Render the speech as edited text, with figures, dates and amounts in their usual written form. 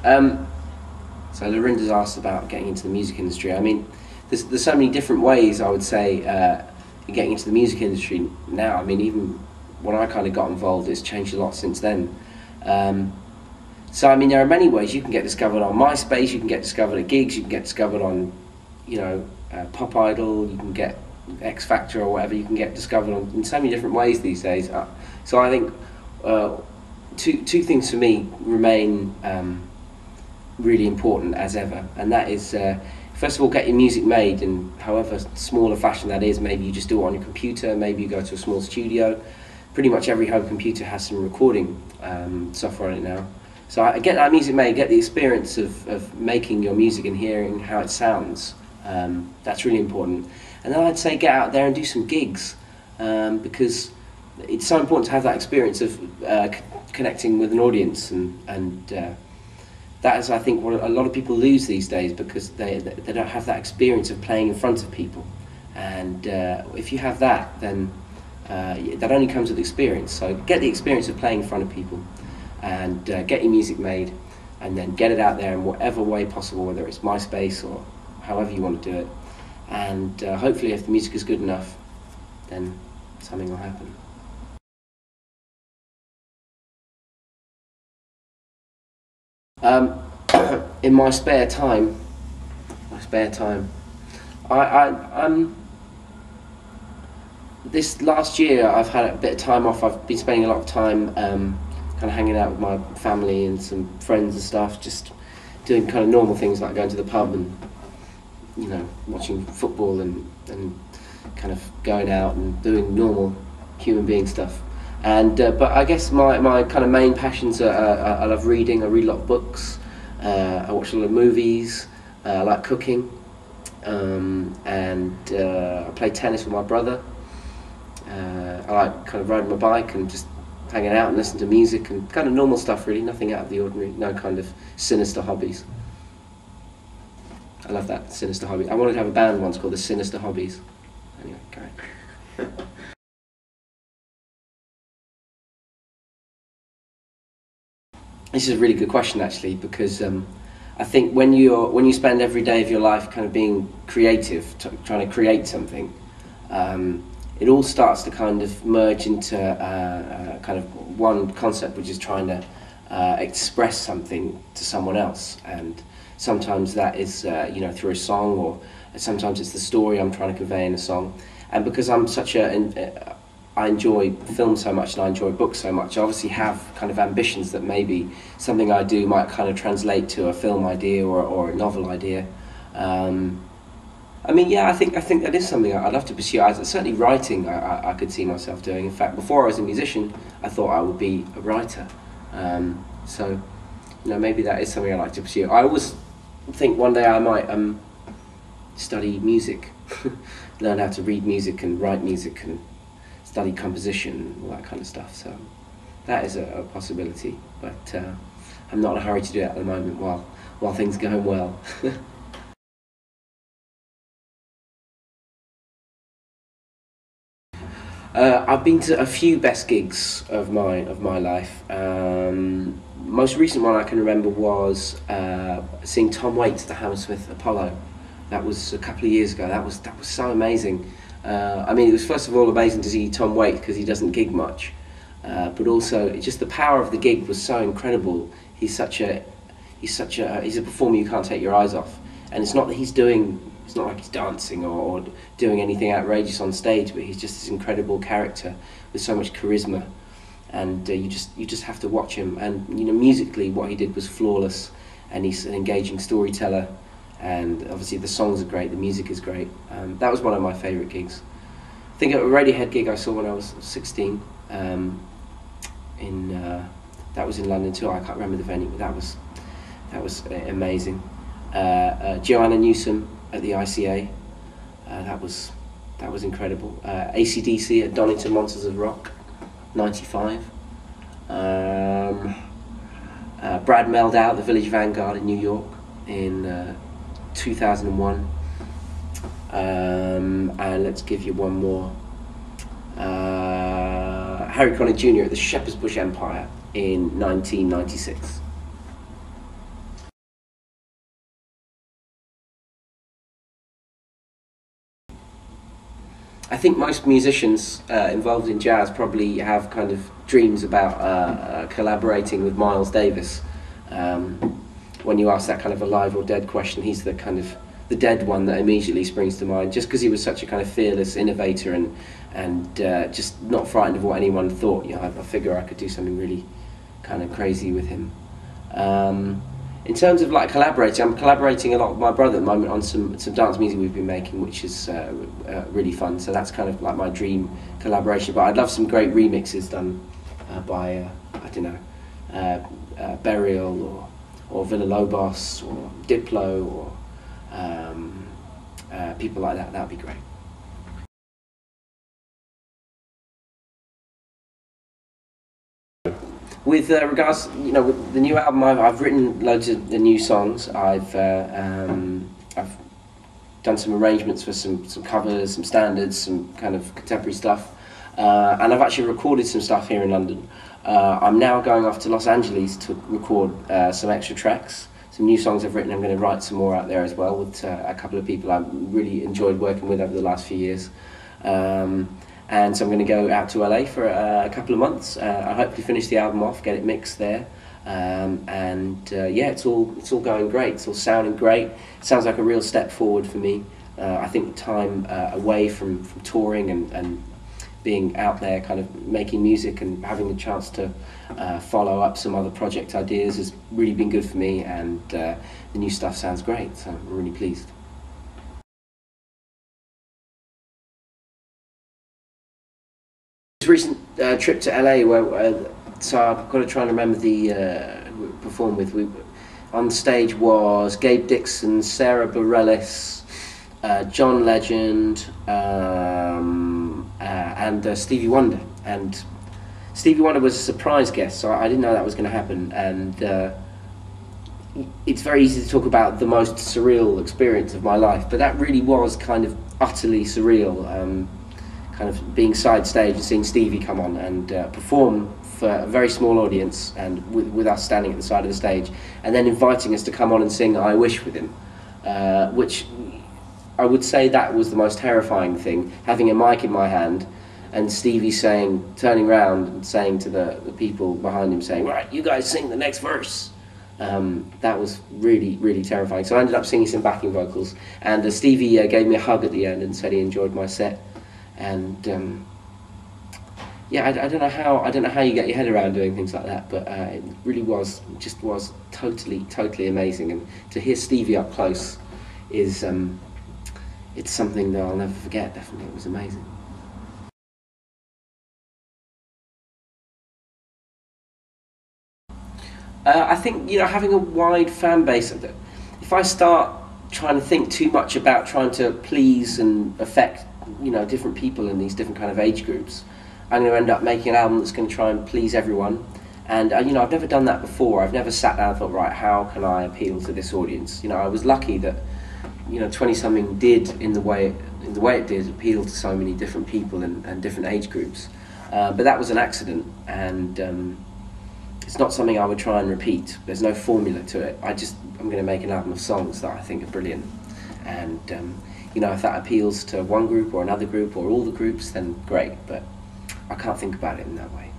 Um, so Lorinda's asked about getting into the music industry. I mean, there's so many different ways, I would say, getting into the music industry now. I mean, even when I kind of got involved, it's changed a lot since then. So I mean, there are many ways you can get discovered on MySpace. You can get discovered at gigs. You can get discovered on, Pop Idol. You can get X Factor or whatever. You can get discovered in so many different ways these days. So I think two things for me remain really important as ever, and that is first of all, get your music made in however small a fashion that is. Maybe you just do it on your computer. Maybe you go to a small studio. Pretty much every home computer has some recording software on it now. So I get that music made, get the experience of making your music and hearing how it sounds. That's really important. And then I'd say get out there and do some gigs, because it's so important to have that experience of connecting with an audience, and that is, I think, what a lot of people lose these days, because they don't have that experience of playing in front of people. And if you have that, then that only comes with experience. So get the experience of playing in front of people, and get your music made, and then get it out there in whatever way possible, whether it's MySpace or however you want to do it. And hopefully, if the music is good enough, then something will happen. In my spare time, this last year I've had a bit of time off. I've been spending a lot of time kind of hanging out with my family and some friends and stuff, just doing kind of normal things like going to the pub and watching football and kind of going out and doing normal human being stuff. And but I guess my kind of main passions are I love reading. I read a lot of books. I watch a lot of movies. I like cooking, and I play tennis with my brother. I like kind of riding my bike and just hanging out and listening to music and kind of normal stuff, really. Nothing out of the ordinary. No kind of sinister hobbies. I love that, sinister hobby. I wanted to have a band once called the Sinister Hobbies. Anyway, go. This is a really good question, actually, because I think when you spend every day of your life kind of being creative, trying to create something, it all starts to kind of merge into kind of one concept, which is trying to express something to someone else. And sometimes that is through a song, or sometimes it's the story I'm trying to convey in a song. And because I'm I enjoy film so much and I enjoy books so much, I obviously have kind of ambitions that maybe something I do might kind of translate to a film idea or a novel idea. I mean, yeah, I think that is something I'd love to pursue. Certainly writing, I could see myself doing. In fact, before I was a musician, I thought I would be a writer. So, maybe that is something I'd like to pursue. I always think one day I might study music, learn how to read music and write music and study composition, all that kind of stuff. So that is a possibility, but I'm not in a hurry to do that at the moment while things are going well. I've been to a few best gigs of my life. Most recent one I can remember was seeing Tom Waits at the Hammersmith Apollo. That was a couple of years ago. That was so amazing. I mean, it was first of all amazing to see Tom Waits because he doesn't gig much, but also just the power of the gig was so incredible. He's a performer you can't take your eyes off, and it's not like he's dancing or doing anything outrageous on stage, but he's just this incredible character with so much charisma, and you just have to watch him. And musically, what he did was flawless, and he's an engaging storyteller. And obviously the songs are great, the music is great. That was one of my favourite gigs. I think a Radiohead gig I saw when I was 16. That was in London too. I can't remember the venue, but that was amazing. Joanna Newsom at the ICA. That was incredible. AC/DC at Donington Monsters of Rock, '95. Brad Mehldau at the Village Vanguard in New York in 2001. And let's give you one more. Harry Connick Jr. at the Shepherd's Bush Empire in 1996. I think most musicians involved in jazz probably have kind of dreams about collaborating with Miles Davis. When you ask that kind of alive or dead question, he's the kind of the dead one that immediately springs to mind, just because he was such a kind of fearless innovator and just not frightened of what anyone thought. You know, I figure I could do something really kind of crazy with him. In terms of like collaborating, I'm collaborating a lot with my brother at the moment on some dance music we've been making, which is really fun. So that's kind of like my dream collaboration. But I'd love some great remixes done by I don't know, Burial or Villa-Lobos or Diplo or people like that. That'd be great. With regards, you know, with the new album, I've written loads of the new songs. I've done some arrangements for some covers, some standards, some kind of contemporary stuff, and I've actually recorded some stuff here in London. I'm now going off to Los Angeles to record some extra tracks, some new songs I've written. I'm going to write some more out there as well with a couple of people I've really enjoyed working with over the last few years. And so I'm going to go out to LA for a couple of months. I hopefully finish the album off, get it mixed there, yeah, it's all going great. It's all sounding great. It sounds like a real step forward for me. I think the time away from touring and being out there, kind of making music and having the chance to follow up some other project ideas has really been good for me. And the new stuff sounds great, so I'm really pleased. Recent trip to LA where so I've got to try and remember the we performed with. On stage was Gabe Dixon, Sarah Bareilles, John Legend, and Stevie Wonder. And Stevie Wonder was a surprise guest, so I didn't know that was going to happen. And it's very easy to talk about the most surreal experience of my life, but that really was kind of utterly surreal. Kind of being side stage and seeing Stevie come on and perform for a very small audience and with us standing at the side of the stage, and then inviting us to come on and sing I Wish with him, which I would say that was the most terrifying thing, having a mic in my hand and Stevie turning around and saying to the people behind him, saying, right, you guys sing the next verse. That was really, really terrifying. So I ended up singing some backing vocals, and Stevie gave me a hug at the end and said he enjoyed my set. And yeah, I don't know how you get your head around doing things like that, but it really was totally amazing. And to hear Stevie up close is it's something that I'll never forget. Definitely, it was amazing. I think, you know, having a wide fan base, if I start trying to think too much about trying to please and affect, you know, different people in these different kind of age groups, I'm going to end up making an album that's going to try and please everyone. And you know, I've never done that before. I've never sat down and thought, right, how can I appeal to this audience? You know, I was lucky that, you know, 20-something did in the way it did appeal to so many different people and different age groups. But that was an accident, and it's not something I would try and repeat. There's no formula to it. I'm going to make an album of songs that I think are brilliant. And you know, if that appeals to one group or another group or all the groups, then great. But I can't think about it in that way.